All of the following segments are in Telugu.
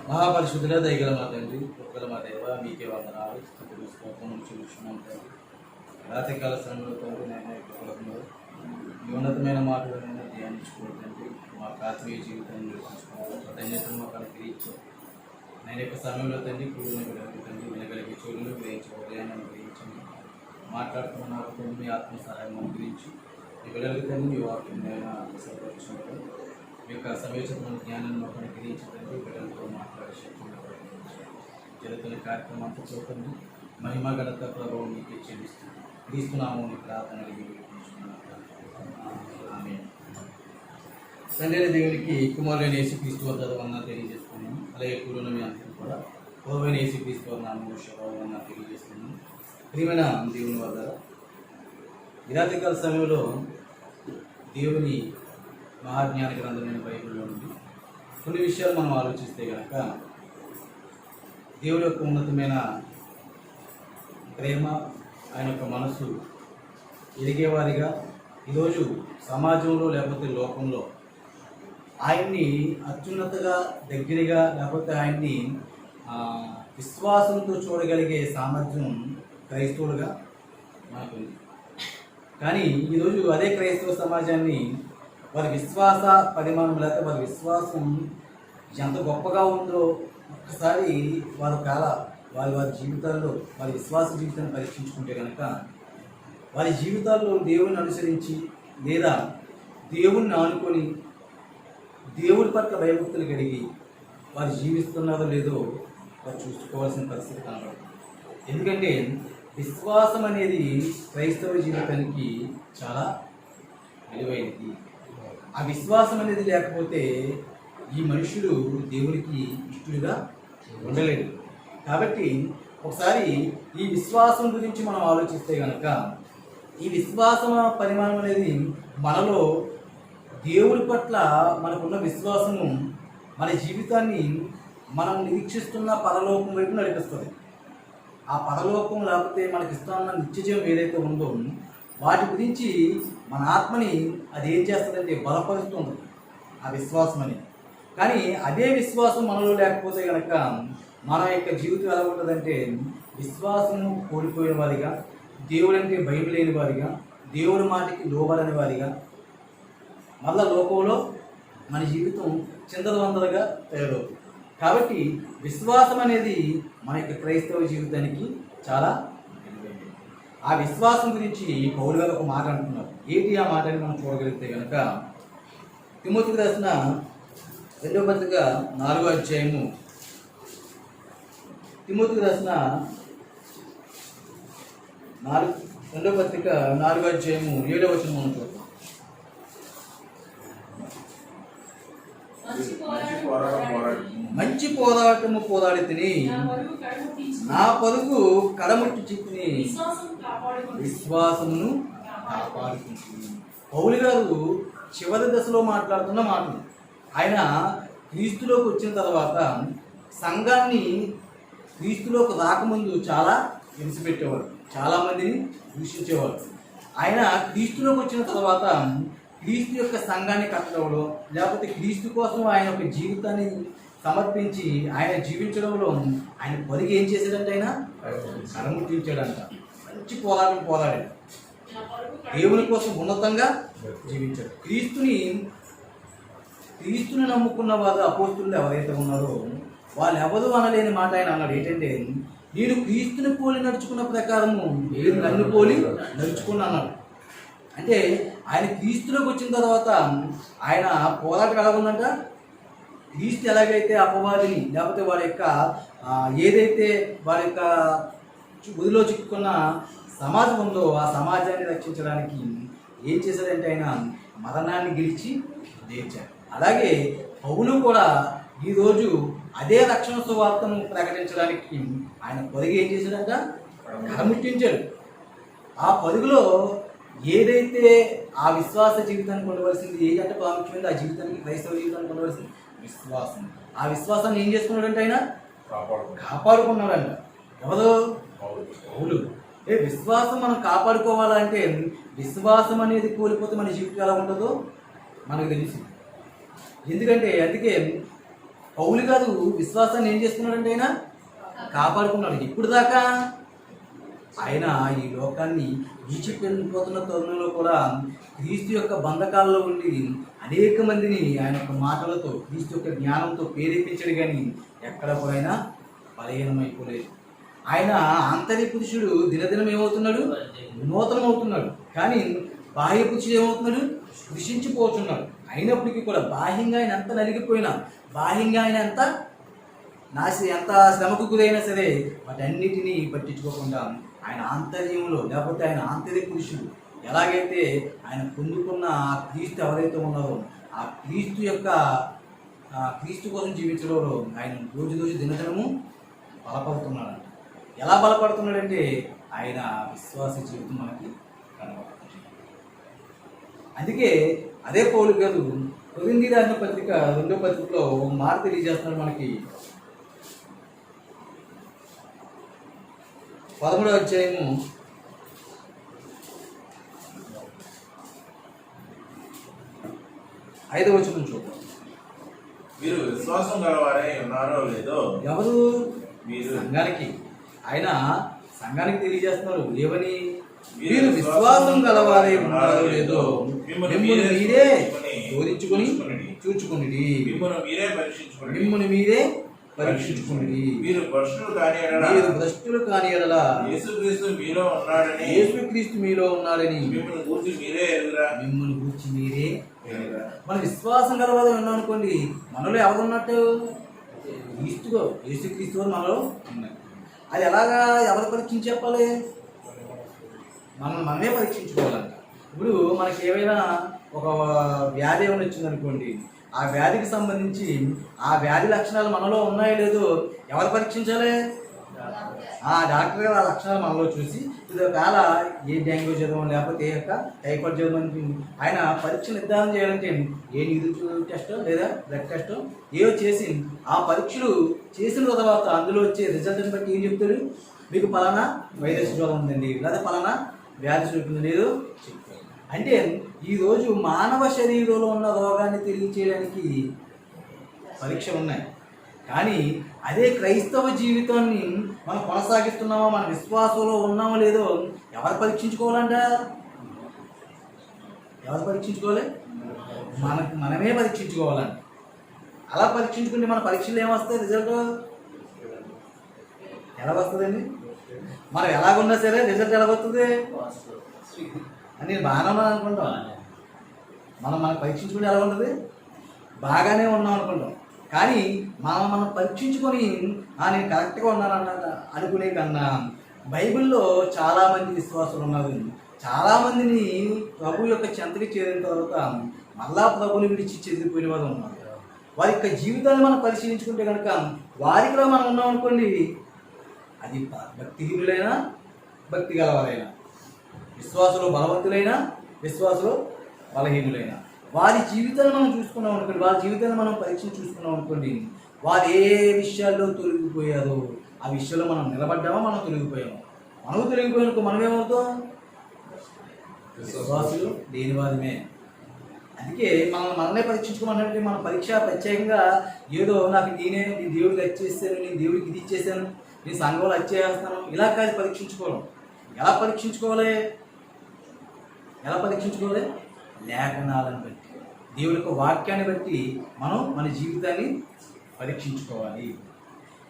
మహాపరిశుద్ధుల దయగల మా తండ్రి, ఒక్కల మా దేవ, మీకే వందనాలు, స్తుతులు, స్తోత్రములు చెల్లిస్తున్నాం తండ్రి. రాత్రికాల సమయంలో తండ్రి నాయన యొక్క కొలకులో ఈ ఉన్నతమైన మాటలను ధ్యానించుకోవడం తండ్రి, మా ఆత్మీయ జీవితాన్ని నిర్వహించుకోవడం ధన్యతను మాకు అనుగ్రహించాం. నేను యొక్క సమయంలో తండ్రి కూడిన తండ్రి వినగలిగే చెవులను గ్రహించి హృదయాన్ని గ్రహించండి. మాట్లాడుతున్న నాకు తండ్రి మీ ఆత్మ సహాయం అనుగ్రహించి ఈ పిల్లలకి తండ్రి మీ వాక్యం సర్వపరిచినప్పుడు మీ యొక్క సమయోచితమైన జ్ఞానాన్ని మాకు అనుగ్రహించండి. పిల్లలతో మాట్లాడే శక్తిని జరుగుతున్న కార్యక్రమం అంతా చూడండి. మహిమ ఘనత ప్రభావం మీకు చెల్లిస్తుంది. క్రీస్తున్నాము నీ ప్రార్థన ఆమె తండ్రి దేవునికి కుమారులైన యేసుక్రీస్తు వద్ద తెలియజేస్తున్నాము. అలాగే పూర్ణ మీ అందరూ కూడా ప్రభువైన యేసుక్రీస్తు వద్ద తెలియజేస్తున్నాము. ప్రియమైన దేవుని వద్ద విరాధికాల సమయంలో దేవుని మహాజ్ఞాన గ్రంథమైన బైబిల్లో నుండి కొన్ని విషయాలు మనం ఆలోచిస్తే కనుక దేవుడి యొక్క ఉన్నతమైన ప్రేమ, ఆయన యొక్క మనసు ఎరిగేవారిగా ఈరోజు సమాజంలో లేకపోతే లోకంలో ఆయన్ని అత్యున్నతగా దగ్గరగా లేకపోతే ఆయన్ని విశ్వాసంతో చూడగలిగే సామర్థ్యం క్రైస్తవులుగా మనకుంది. కానీ ఈరోజు అదే క్రైస్తవ సమాజాన్ని వారి విశ్వాస పరిమాణం లేకపోతే వారి విశ్వాసం ఎంత గొప్పగా ఉందో ఒక్కసారి వారి జీవితాల్లో వారి విశ్వాస జీవితాన్ని పరీక్షించుకుంటే కనుక వారి జీవితాల్లో దేవుని అనుసరించి లేదా దేవుణ్ణి ఆనుకొని దేవుడి పట్ల భయభక్తులు కలిగి వారు జీవిస్తున్నారో లేదో వారు చూసుకోవాల్సిన పరిస్థితి కనబడుతుంది. ఎందుకంటే విశ్వాసం అనేది క్రైస్తవ జీవితానికి చాలా విలువైనది. ఆ విశ్వాసం అనేది లేకపోతే ఈ మనుషులు దేవునికి ఇష్టలుగా ఉండలేరు. కాబట్టి ఒకసారి ఈ విశ్వాసం గురించి మనం ఆలోచిస్తే కనుక ఈ విశ్వాసం పరిమాణం అనేది మనలో దేవుడి పట్ల మనకున్న విశ్వాసము మన జీవితాన్ని మనం నిరీక్షిస్తున్న పరలోకం వైపు నడిపిస్తుంది. ఆ పరలోకం లేకపోతే మనకి ఇస్తున్న నిత్యజీవం ఏదైతే ఉందో వాటి గురించి మన ఆత్మని అది ఏం చేస్తుందంటే బలపరుస్తుంది ఆ విశ్వాసం అని. కానీ అదే విశ్వాసం మనలో లేకపోతే కనుక మన యొక్క జీవితం ఎలా ఉంటుందంటే విశ్వాసము కోల్పోయిన వారిగా, దేవుడంటే భయం లేని వారిగా, దేవుడి మాటకి లోబడని వారిగా, మళ్ళా లోకంలో మన జీవితం చిందరవందరగా తయారవుతుంది. కాబట్టి విశ్వాసం అనేది మన యొక్క క్రైస్తవ జీవితానికి చాలా విలువైనది. ఆ విశ్వాసం గురించి పౌలు గారు ఒక మాట అంటున్నారు. ఏంటి ఆ మాటని మనం చూడగలిగితే కనుక తిమోతికి రాసిన 2వ పత్రిక 4వ అధ్యాయము, తిమోతికి రాసిన 2వ పత్రిక 4వ అధ్యాయము 7వ వచనం మనం చూద్దాం. మంచి పోరాటము పోరాడి తిని నా పరుగు కడముట్టి చిక్కిని విశ్వాసమును కాపాడుకుంటుంది. పౌలు గారు చివరి దశలో మాట్లాడుతున్న మాటలు. ఆయన క్రీస్తులోకి వచ్చిన తర్వాత సంఘాన్ని క్రీస్తులోకి రాకముందు చాలా విడిచిపెట్టేవాడు, చాలామందిని దూషించేవాడు. ఆయన క్రీస్తులోకి వచ్చిన తర్వాత క్రీస్తు యొక్క సంఘాన్ని కట్టడంలో లేకపోతే క్రీస్తు కోసం ఆయన ఒక జీవితాన్ని సమర్పించి ఆయన జీవించడంలో ఆయన పొరిగి ఏం చేశాడంటే ఆయన కరముట్టించాడంట. మంచి పోరాటం పోరాడాడు, దేవుని కోసం ఉన్నతంగా జీవించాడు. క్రీస్తుని నమ్ముకున్న వారు అపోస్తులు ఎవరైతే ఉన్నారో వాళ్ళు ఎవరు అనలేని మాట ఆయన అన్నాడు. ఏంటంటే నేను క్రీస్తుని పోలి నడుచుకున్న ప్రకారము మీరు నన్ను పోలి నడుచుకున్నా అన్నాడు. అంటే ఆయన క్రీస్తులోకి వచ్చిన తర్వాత ఆయన పోరాటం ఎలా ఉందంట, క్రీస్తు ఎలాగైతే అపవాదిని లేకపోతే వారి యొక్క ఏదైతే వారి యొక్క ఉదిలో చిక్కుకున్న సమాజం ఉందో ఆ సమాజాన్ని రక్షించడానికి ఏం చేశాడంటే ఆయన మరణాన్ని గెలిచి లేచాడు. అలాగే పౌలు కూడా ఈరోజు అదే రక్షణ సువార్తను ప్రకటించడానికి ఆయన పొరుగు ఏం చేశాడంట, కరముట్టించాడు. ఆ పొరుగులో ఏదైతే ఆ విశ్వాస జీవితాన్ని పొందవలసింది, ఏదంటే ప్రాముఖ్యమైనది ఆ జీవితానికి క్రైస్తవ జీవితాన్ని పొందవలసింది విశ్వాసం. ఆ విశ్వాసాన్ని ఏం చేసుకున్నాడంటే ఆయన కాపాడుకున్నాడంట. ఎవరు? పౌలు. విశ్వాసం మనం కాపాడుకోవాలంటే విశ్వాసం అనేది కోల్పోతే మన జీవితం ఎలా ఉంటుందో మనకు తెలుసు. ఎందుకంటే అందుకే పౌలు కాదు, విశ్వాసాన్ని ఏం చేసుకున్నాడంటే ఆయన కాపాడుకున్నాడు. ఇప్పుడు దాకా ఆయన ఈ లోకాన్ని విడిచిపెళ్ళిపోతున్న తరుణంలో కూడా క్రీస్తు యొక్క బంధకాల్లో ఉండి అనేక మందిని ఆయన యొక్క మాటలతో, క్రీస్తు యొక్క జ్ఞానంతో ప్రేరేపించడు. కానీ ఎక్కడ కూడా ఆయన బలహీనమైపోలేదు. ఆయన ఆంతర్య పురుషుడు దినదినం ఏమవుతున్నాడు? నూతనమవుతున్నాడు. కానీ బాహ్య పురుషుడు ఏమవుతున్నాడు? కృషించిపోతున్నాడు. అయినప్పటికీ కూడా బాహ్యంగా ఆయన ఎంత నలిగిపోయినా, బాహ్యంగా ఆయన ఎంత శ్రమకు గురైనా సరే వాటన్నిటినీ పట్టించుకోకుండా ఆయన ఆంతర్యంలో, లేకపోతే ఆయన ఆంతర్య పురుషుడు ఎలాగైతే ఆయన పొందుకున్న ఆ క్రీస్తు ఎవరైతే ఉన్నారో ఆ క్రీస్తు కోసం జీవించడంలో ఆయన రోజు దినదినము బలపడుతున్నాడు. ఎలా బలపడుతున్నాడంటే ఆయన విశ్వాస జీవితం మనకి కనబడుతుంది. అందుకే అదే పౌలు గారు కొరింథీ రాసిన పత్రిక 2వ పత్రికలో ఒక మాట తెలియజేస్తున్నాడు మనకి. 13వ అధ్యాయము 5వ వచనం చూద్దాం. మీరు విశ్వాసం గలవారై ఉన్నారో లేదో. ఎవరు? మీరు సంఘానికి. ఆయన సంఘానికి తెలియజేస్తున్నారు ఏమని? మీరు విశ్వాసం గలవారై ఉన్నారో లేదో మిమ్మల్ని మీరే శోధించుకొని చూచుకుని, మిమ్మల్ని మీరే పరీక్షించుకుని. మీరు భ్రష్టులు కాని ఎడల యేసుక్రీస్తు మీలో ఉన్నాడని మిమ్మల్ని గూర్చి మీరే ఎరుగురా. మన విశ్వాసం గలవారు ఉన్నాం అనుకోండి, మనలో ఎవరున్నట్టు? యేసుక్రీస్తు మనలో ఉన్నాయి. అది ఎలాగా? ఎవరు పరీక్షించి చెప్పాలి? మనమే పరీక్షించుకోవాలంట. ఇప్పుడు మనకి ఏమైనా ఒక వ్యాధి ఏమైనా వచ్చిందనుకోండి, ఆ వ్యాధికి సంబంధించి ఆ వ్యాధి లక్షణాలు మనలో ఉన్నాయో లేదో ఎవరు పరీక్షించాలి? ఆ డాక్టర్ గారు ఆ లక్షణాలు మనలో చూసి ఇది ఒకవేళ ఏ డెంగ్యూ జ్వరం లేకపోతే ఏ యొక్క టైఫాయిడ్ జ్వరం అని ఆయన పరీక్ష నిర్ధారణ చేయాలంటే ఏ నీరు టెస్టో లేదా బ్లడ్ టెస్టో ఏవో చేసి ఆ పరీక్షలు చేసిన తర్వాత అందులో వచ్చే రిజల్ట్ని బట్టి ఏం చెప్తాడు? మీకు పలానా వైరస్ జ్వరం ఉందండి, లేదా పలానా వ్యాధి చూపింది లేదు చెప్తాడు. అంటే ఈరోజు మానవ శరీరంలో ఉన్న రోగాన్ని తెలియచేయడానికి పరీక్షలు ఉన్నాయి. కానీ అదే క్రైస్తవ జీవితాన్ని మనం కొనసాగిస్తున్నామో, మన విశ్వాసంలో ఉన్నామో లేదో ఎవరు పరీక్షించుకోవాలంట? ఎవరు పరీక్షించుకోవాలి? మనమే పరీక్షించుకోవాలంట. అలా పరీక్షించుకుంటే మన పరీక్షలు ఏమొస్తాయి? రిజల్ట్ ఎలా వస్తుందండి? మనం ఎలాగున్నా సరే రిజల్ట్ ఎలా వస్తుంది అని నేను బాగానే ఉన్నాను అనుకుంటాం. మనం పరీక్షించుకుంటే ఎలా ఉంటుంది? బాగానే ఉన్నాం అనుకుంటాం. కానీ మనం పరీక్షించుకొని నేను కరెక్ట్గా ఉన్నానన్న అనుకునే కన్నా బైబిల్లో చాలామంది విశ్వాసులు ఉన్నారు. చాలామందిని ప్రభు యొక్క చెంతకి చేరిన తర్వాత మళ్ళా ప్రభుని విడిచి చెదిరిపోయిన వారు ఉన్నారు. వారి యొక్క జీవితాన్ని మనం పరిశీలించుకుంటే కనుక వారిలో మనం ఉన్నాం అనుకోండి, అది భక్తిహీనులైనా భక్తి గలవారైనా, విశ్వాసులు బలవంతులైనా విశ్వాసులు బలహీనులైనా, వారి జీవితాన్ని మనం చూసుకున్నాం అనుకోండి, వారి జీవితాన్ని మనం పరీక్షను చూసుకున్నాం అనుకోండి, వారు ఏ విషయాల్లో తొలగిపోయారో ఆ విషయంలో మనం నిలబడ్డామో మనం తొలగిపోయాము. మనకు తొలగిపోయానుకో మనం ఏమవుతాం? విశ్వాసులు లేనివారమే. అందుకే మనల్నే పరీక్షించుకోమంటే మన పరీక్ష ప్రత్యేకంగా ఏదో నాకు నేను దేవుడికి అది చేస్తాను, నేను దేవుడికి ఇది ఇచ్చేసాను, నేను సంఘంలో అది చేస్తాను ఇలా కాదు పరీక్షించుకోవడం. ఎలా పరీక్షించుకోవాలి? లేఖనాలను బట్టి, దేవుడి యొక్క వాక్యాన్ని బట్టి మనం మన జీవితాన్ని పరీక్షించుకోవాలి.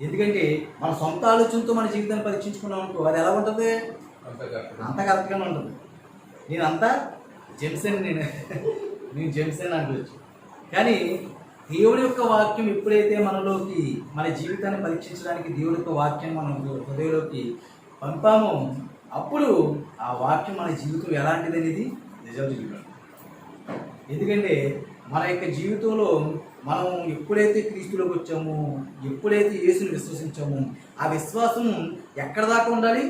ఎందుకంటే మన సొంత ఆలోచనతో మన జీవితాన్ని పరీక్షించుకున్నాం అనుకో, అది ఎలా ఉంటుంది? అంత కరెక్ట్గానే ఉంటుంది. నేను జెమ్సన్ అంటవచ్చు. కానీ దేవుడి యొక్క వాక్యం ఎప్పుడైతే మనలోకి, మన జీవితాన్ని పరీక్షించడానికి దేవుడి యొక్క వాక్యాన్ని మనం హృదయంలోకి పంపామో అప్పుడు ఆ వాక్యం మన జీవితం ఎలాంటిది అనేది రిజల్ట్ చూడాలి. ఎందుకంటే మన యొక్క జీవితంలో మనం ఎప్పుడైతే క్రీస్తులోకి వచ్చామో, ఎప్పుడైతే యేసుని విశ్వసించామో ఆ విశ్వాసం ఎక్కడ దాకా ఉండాలి?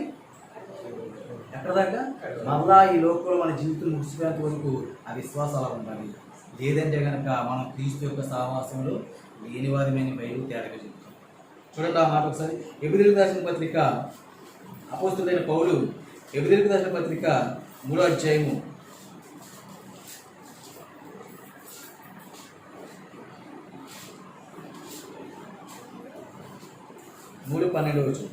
మళ్ళా ఈ లోకంలో మన జీవితం ముగిసిపోయేంత వరకు ఆ విశ్వాసం అలా ఉండాలి. లేదంటే కనుక మనం క్రీస్తు యొక్క సహవాసంలో లేనివారమైన బైబిల్ తేడాగా చెప్తాం. చూడండి ఆ మాట ఒకసారి. ఎబ్రీయులకు రాసిన పత్రిక, అపోస్తలుడైన పౌలు ఎబ్రీయులకు రాసిన పత్రిక 3వ అధ్యాయము 8 3:12 వచ్చు.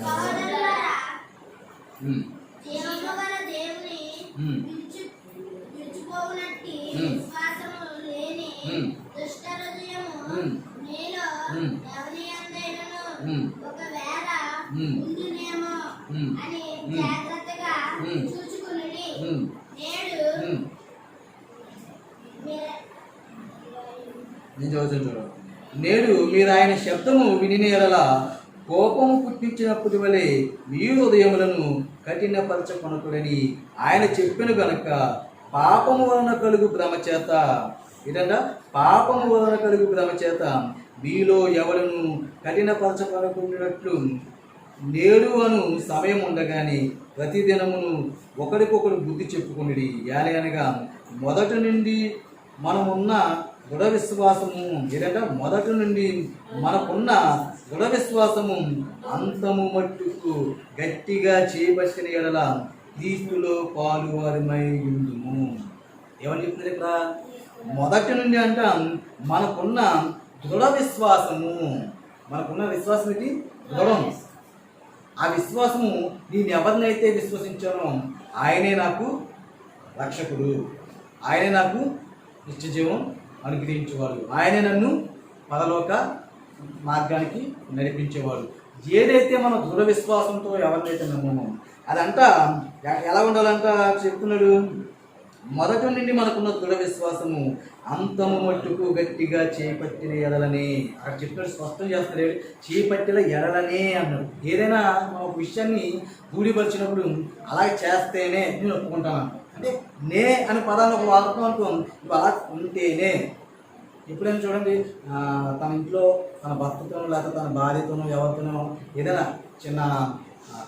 సహోదరులారా, ఉమ్, జీవము గల దేవుని ఉమ్, విడిచిపోవునట్టి ఉమ్. విశ్వాసము లేని ఉమ్. దుష్ట హృదయము ఉమ్. మీలో ఉమ్. ఎవరి యందైనను ఉమ్. ఒకవేళ ఉమ్. ఉండునేమో ఉమ్. అని ఉమ్. జాగ్రత్తగా ఉమ్. చూచుకునుడి. ఉమ్, నేడు ఉమ్. మీర- నేను చదువుతాను చూడండి. నేడు మీరు ఆయన శబ్దము విని ఎడల కోపము పుట్టించినప్పటి వలె మీ హృదయములను కఠినపరచకొనకుడని ఆయన చెప్పిన గనుక పాపము వలన కలుగు భ్రమ చేత ఏంటంట పాపము వలన కలుగు భ్రమ చేత మీలో ఎవలను కఠినపరచకొనకున్నట్లు నేడు అను సమయం ఉండగానే ప్రతిదినమును ఒకరికొకరు బుద్ధి చెప్పుకునిడి. యాలి అనగా మొదటి నుండి మనమున్న దృఢ విశ్వాసము ఏంటంటే మొదటి నుండి మనకున్న దృఢ విశ్వాసము అంతము మట్టుకు గట్టిగా చేపట్టిన ఎడల క్రీస్తులో పాలువారిమై ఉందుము. ఏమని చెప్తున్నారు ఇక్కడ? మొదటి నుండి అంట మనకున్న దృఢ విశ్వాసము. మనకున్న విశ్వాసం ఏంటి? దృఢం. ఆ విశ్వాసము నేను ఎవరినైతే విశ్వసించానో ఆయనే నాకు రక్షకుడు, ఆయనే నాకు నిత్యజీవం అనుగ్రహించేవాడు, ఆయనే నన్ను పరలోక మార్గానికి నడిపించేవాడు. ఏదైతే మనం దృఢ విశ్వాసంతో ఎవరినైతే నమ్మమో అదంతా ఎలా ఉండాలంట చెప్తున్నాడు. మొదటి నుండి మనకున్న దృఢ విశ్వాసము అంతము మట్టుకు గట్టిగా చేపట్టిన ఎడలని అక్కడ చెప్పినట్టు స్పష్టం చేస్తున్నాడు. చేపట్టిన ఎడలనే అన్నాడు. ఏదైనా ఒక విషయాన్ని రూఢిపరిచినప్పుడు అలాగే చేస్తేనే నేను ఒప్పుకుంటాను. అంటే నే అనే పదాన్ని ఒక వాడటం అనుకోం, నువ్వు అలా ఉంటేనే. ఎప్పుడైనా చూడండి, తన ఇంట్లో తన భర్తతోనో లేకపోతే తన భార్యతోనో ఎవరితోనో ఏదైనా చిన్న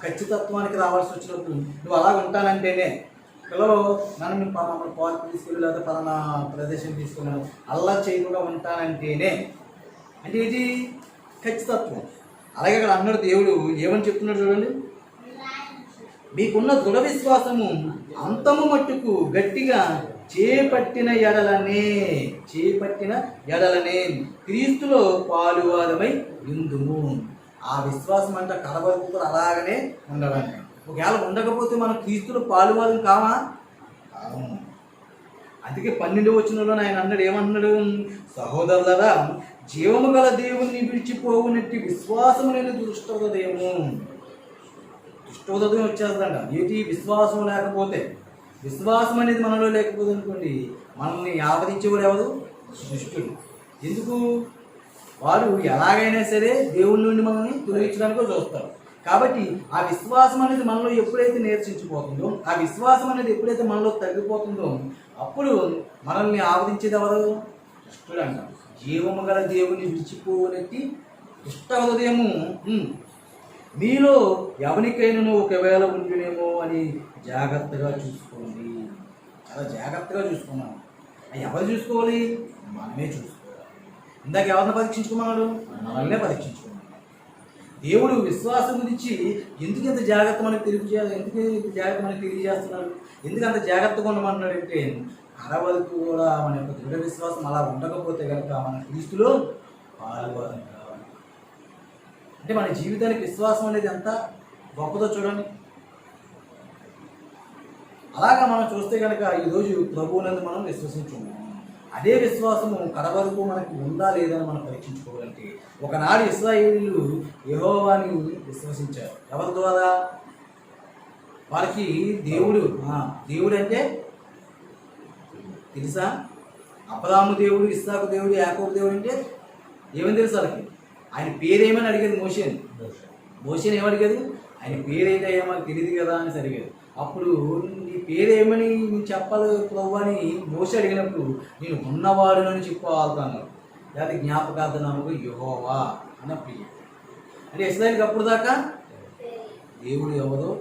ఖచ్చితత్వానికి రావాల్సి వచ్చినప్పుడు నువ్వు అలా ఉంటానంటేనే, పిల్లలు నన్ను పలానా పార్క్ తీసుకెళ్ళి లేకపోతే పలానా ప్రదేశం తీసుకున్నాను అలా చేయకుండా ఉంటానంటేనే, అంటే ఇది ఖచ్చితత్వం. అలాగే అక్కడ అన్నాడు దేవుడు ఏమని చెప్తున్నాడు చూడండి. మీకున్న దృఢ విశ్వాసము అంతము మట్టుకు గట్టిగా చేపట్టిన ఎడలనే క్రీస్తులో పాలువాదమై ఉందుము. ఆ విశ్వాసం అంటే కడవరకు కూడా అలాగనే ఉండాలంట. ఒకవేళ ఉండకపోతే మనం క్రీస్తులో పాలువాదం కావా? అందుకే 12వ వచనంలో ఆయన అన్నాడు, ఏమన్నాడు? సహోదరులారా, జీవము గల దేవుణ్ణి విడిచిపోవునట్టి విశ్వాసము లేని దుష్ట హృదయం వచ్చేస్తుందంట. ఏంటి? విశ్వాసం లేకపోతే, విశ్వాసం అనేది మనలో లేకపోతే అనుకోండి, మనల్ని ఆవరించేవాడు ఎవరు? దుష్టుడు. ఎందుకు? వాడు ఎలాగైనా సరే దేవుడి నుండి మనల్ని తొలగించడానికో చూస్తారు. కాబట్టి ఆ విశ్వాసం అనేది మనలో ఎప్పుడైతే నేర్చించిపోతుందో, ఆ విశ్వాసం అనేది ఎప్పుడైతే మనలో తగ్గిపోతుందో, అప్పుడు మనల్ని ఆవరించేది ఎవరు? దుష్టుడు అంట. జీవము గల దేవుని విడిచిపోనట్టి దుష్ట హృదయము మీలో ఎవరికైనా ఒకవేళ ఉండునేమో అని జాగ్రత్తగా చూసుకోండి. చాలా జాగ్రత్తగా చూసుకున్నాం. ఎవరు చూసుకోవాలి? మనమే చూసుకోవాలి. ఇందాక ఎవరిని పరీక్షించుకున్నాడు? మనల్నే పరీక్షించుకున్నాడు. దేవుడు విశ్వాసం గురించి ఎందుకు ఇంత జాగ్రత్త మనకు తెలియజేస్తున్నాడు? ఎందుకు అంత జాగ్రత్తగా ఉండమంటున్నాడంటే, కడవరకు కూడా మన యొక్క దృఢ విశ్వాసం అలా ఉండకపోతే కనుక మన క్రీస్తులో పాలువాదం కావాలి. అంటే మన జీవితానికి విశ్వాసం అనేది ఎంత గొప్పదో చూడండి. అలాగా మనం చూస్తే కనుక ఈరోజు ప్రభువునందు మనం విశ్వసించున్నాం. అదే విశ్వాసము కడవరకు మనకి ఉందా లేదని మనం పరీక్షించుకోవాలంటే, ఒకనాడు ఇశ్రాయేలీయులు యెహోవాని విశ్వసించారు. ఎవరి ద్వారా? వారికి దేవుడు అంటే తెలుసా? అబ్రాహాము దేవుడు, ఇస్సాకు దేవుడు, యాకోబు దేవుడు అంటే ఏమని తెలుసు వాళ్ళకి? ఆయన పేరేమని అడిగేది మోషేని ఏమడిగేది? ఆయన పేరైతే ఏమని తెలియదు కదా అని అడిగేది. అప్పుడు నీ పేరేమని నేను చెప్పాలి ప్రభు అని మోషే అడిగినప్పుడు, నేను ఉన్నవాడునని చెప్పుకోవాలన్నాను. లేదా జ్ఞాపకార్థనామకు యెహోవా అని ప్రియ. అంటే ఇశ్రాయేలుకి అప్పుడు దాకా దేవుడు ఎవరో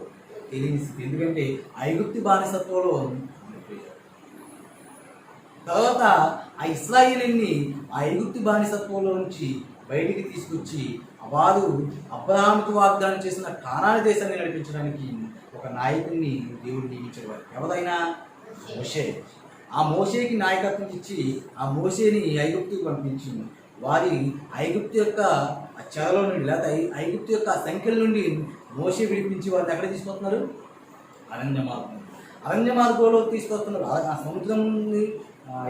తెలియదు. ఎందుకంటే ఐగుప్తు బానిసత్వంలో తర్వాత ఆ ఇశ్రాయేలుని ఆ ఐగుప్తు బానిసత్వంలో నుంచి బయటికి తీసుకొచ్చి వారు అబ్రహాముకు వాగ్దానం చేసిన కానాను దేశాన్ని నడిపించడానికి ఒక నాయకుడిని దేవుడు నియమించాడు. వారు ఎవరైనా మోషే. ఆ మోషేకి నాయకత్వం ఇచ్చి ఆ మోషేని ఐగుప్తుకు పంపించి వారి ఐగుప్తు యొక్క ఆ చెరలో నుండి లేకపోతే ఐగుప్తు యొక్క ఆ సంఖ్యల నుండి మోషే విడిపించి వారిని ఎక్కడ తీసుకొస్తున్నారు? అరణ్య మార్గం. అరణ్య మార్గంలో తీసుకొస్తున్నారు. ఆ సముద్రం నుండి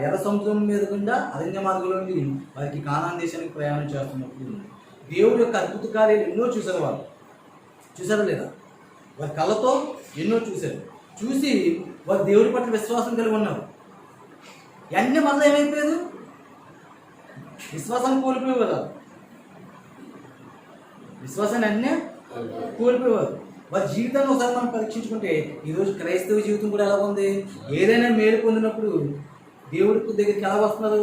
ఎర్ర సముద్రం మీద గుండా అరణ్య మార్గంలో నుండి వారికి కానాన్ దేశానికి ప్రయాణం చేస్తున్నప్పుడు దేవుడి యొక్క అద్భుత కార్యాలు ఎన్నో చూశారు. వారు చూసారా లేదా? వారి కళ్ళతో ఎన్నో చూశారు. చూసి వారు దేవుడి పట్ల విశ్వాసం కలిగి ఉన్నారు. అన్నీ మళ్ళీ ఏమైపోయారు? విశ్వాసాన్ని కోల్పోయేవారు కదా. విశ్వాసాన్ని అన్నీ కోల్పోయేవారు. వారి జీవితాన్ని ఒకసారి మనం పరీక్షించుకుంటే ఈరోజు క్రైస్తవ జీవితం కూడా ఎలా ఉంది? ఏదైనా మేలు పొందినప్పుడు దేవుడి దగ్గరికి ఎలా వస్తున్నారు?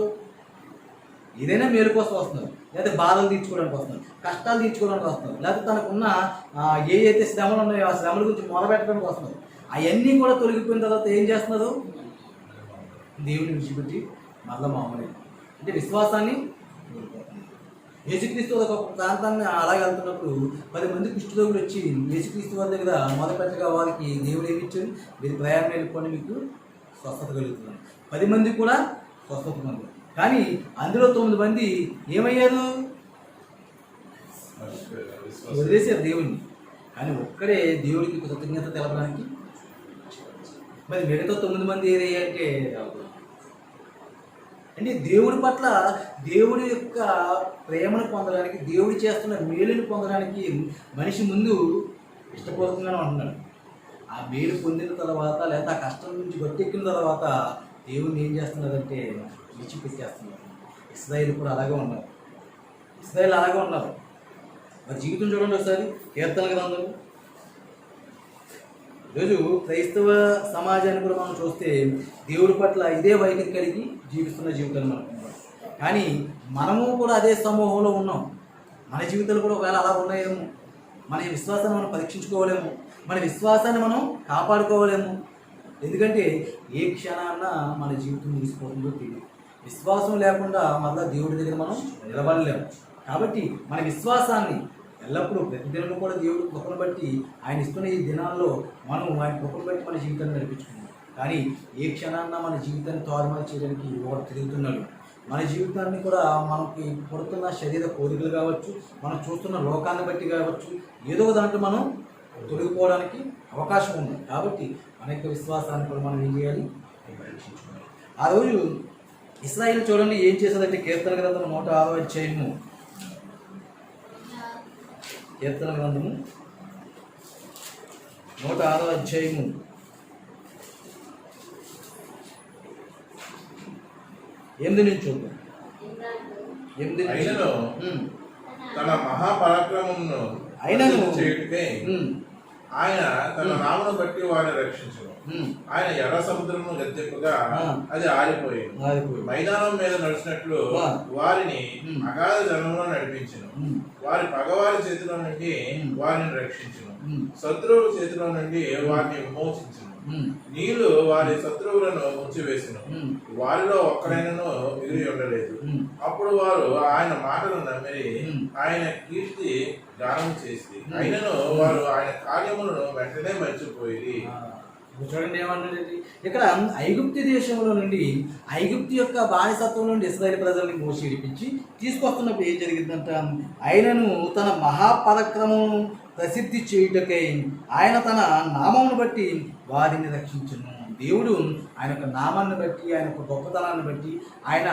ఏదైనా మేలు కోసం వస్తున్నారు, లేకపోతే బాధలు తీర్చుకోవడానికి వస్తున్నారు, కష్టాలు తీర్చుకోవడానికి వస్తున్నారు, లేకపోతే తనకున్న ఏవైతే శ్రమలు ఉన్నాయో ఆ శ్రమల గురించి మొదలుపెట్టడానికి వస్తున్నారు. అవన్నీ కూడా తొలగిపోయిన తర్వాత ఏం చేస్తున్నారు? దేవుడిని విడిచిపెట్టి మళ్ళీ మామూలు అంటే విశ్వాసాన్ని యేసుక్రీస్తు ఒక ప్రాంతాన్ని అలాగే వెళ్తున్నప్పుడు 10 మంది కుష్ఠరోగులు వచ్చి యేసుక్రీస్తు వారి దగ్గర మొదలుపెట్టగా వారికి దేవుడు ఏమి ఇచ్చారు? మీరు ప్రయాణం వెళ్ళిపోయి మీకు స్వస్థత కలుగుతున్నాను. 10 మంది కూడా స్వస్థత పొందారు. కానీ అందులో 9 మంది ఏమయ్యారు? వదిలేసారు దేవుణ్ణి. కానీ ఒక్కడే దేవుడికి కృతజ్ఞత తెలపడానికి. మరి మిగతా 9 మంది ఏదయ్యారంటే అంటే దేవుడి పట్ల దేవుడి యొక్క ప్రేమను పొందడానికి, దేవుడు చేస్తున్న మేలుని పొందడానికి మనిషి ముందు ఇష్టపూర్వకంగానే ఉంటున్నాడు. ఆ మేలు పొందిన తర్వాత లేదా ఆ కష్టం నుంచి గట్టెక్కిన తర్వాత దేవుడిని ఏం చేస్తున్నారంటే విడిచిపెట్టేస్తున్నారు. ఇశ్రాయేలు కూడా అలాగే ఉన్నారు. ఇశ్రాయేలు అలాగే ఉన్నారు. మరి జీవితం చూడండి ఒకసారి. కీర్తన గ్రంథం ఈరోజు క్రైస్తవ సమాజాన్ని కూడా మనం చూస్తే దేవుడి పట్ల ఇదే వైఖరి కలిగి జీవిస్తున్న జీవితాలు మనకు. కానీ మనము కూడా అదే సమూహంలో ఉన్నాం. మన జీవితాలు కూడా ఒకవేళ అలా ఉన్నాయేమో. మన విశ్వాసాన్ని మనం పరీక్షించుకోవాలేమో, మన విశ్వాసాన్ని మనం కాపాడుకోవాలేమో. ఎందుకంటే ఏ క్షణాన్న మన జీవితం ముగిసిపోతుందో తెలియదు. విశ్వాసం లేకుండా మళ్ళీ దేవుడి దగ్గర మనం నిలబడలేము. కాబట్టి మన విశ్వాసాన్ని ఎల్లప్పుడూ ప్రతిదినము కూడా దేవుడు కృపను బట్టి ఆయన ఇస్తున్న ఈ దినాల్లో మనం ఆయన కృపను బట్టి మన జీవితాన్ని నడిపించుకున్నాం. కానీ ఏ క్షణాన్న మన జీవితాన్ని తారుమారు చేయడానికి ఒకటి తిరుగుతున్నాడు. మన జీవితాన్ని కూడా మనకి పడుతున్న శరీర కోరికలు కావచ్చు, మనం చూస్తున్న లోకాన్ని బట్టి కావచ్చు, ఏదో దాంట్లో మనం తొలగిపోవడానికి అవకాశం ఉంది. కాబట్టి మన యొక్క విశ్వాసాన్ని కూడా మనం ఏం చేయాలి? పరీక్షించుకోవాలి. ఆ రోజు ఇశ్రాయేలు చూడండి ఏం చేశారంటే కీర్తన గ్రంథం 106వ అధ్యాయము, కీర్తన గ్రంథము 106వ అధ్యాయము 8 నుంచి చూద్దాం. 8 అయినను తన మహాపరాక్రమమును చేయుటకై ఆయన తన నామను బట్టి వారిని రక్షించును. ఆయన ఎర్ర సముద్రమును గద్దెప్పుగా అది ఆరిపోయింది. మైదానం మీద నడిచినట్లు వారిని అగాధ జలంలో నడిపించును. వారి పగవారి చేతిలో నుండి వారిని రక్షించును. శత్రువుల చేతిలో నుండి వారిని విమోచించును. నీళ్లు వారి శత్రువులను ముంచివేసిన వారిలో ఒక్కడైనను మిగిలి ఉండలేదు. అప్పుడు వారు ఆయన మాటలు నమ్మి ఆయన కీర్తి గానం చేసి అయినను వారు ఆయన కార్యములను వెంటనే మర్చిపోయి. చూడండి ఏమన్నాడండి ఇక్కడ, ఐగుప్తు దేశంలో నుండి ఐగుప్తు యొక్క బానిసత్వం నుండి ఇశ్రాయేలు ప్రజల్ని మోసి విడిపించి తీసుకొస్తున్నప్పుడు ఏం జరిగిందంట? ఆయనను తన మహాపరాక్రమం ప్రసిద్ధి చేయుటకై ఆయన తన నామమును బట్టి వారిని రక్షించును. దేవుడు ఆయన యొక్క నామాన్ని బట్టి, ఆయన యొక్క గొప్పతనాన్ని బట్టి, ఆయన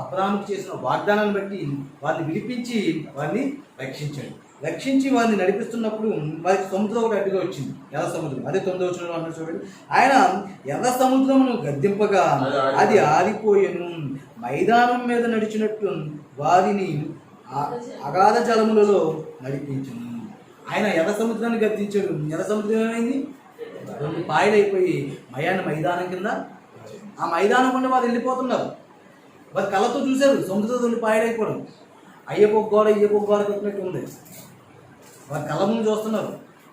అబ్రాహాముకు చేసిన వాగ్దానాన్ని బట్టి వారిని విడిపించి వారిని రక్షించాడు. రక్షించి వారిని నడిపిస్తున్నప్పుడు వారికి సముద్రం ఒకటి అడ్డుగా వచ్చింది, ఎర్ర సముద్రం. అదే 9వ వచనంలో అన్నాడు చూడండి. ఆయన ఎర్ర సముద్రమును గద్దింపగా అది ఆరిపోయెను. మైదానం మీద నడిచినట్టు వారిని అగాధ జలములలో నడిపించును. ఆయన ఎర్ర సముద్రాన్ని గద్దించాడు. ఎర్ర సముద్రం ఏమైంది? 2 పాయలైపోయి మైదానం కింద, ఆ మైదానం గుండా వారు వెళ్ళిపోతున్నారు. వారి కళ్ళతో చూశారు సముద్రం 2 పాయలైపోవడం. అయ్యప్ప గోడ కట్టినట్టు ఉంది. వారి కళ్ళ ముందు చూస్తున్నారు.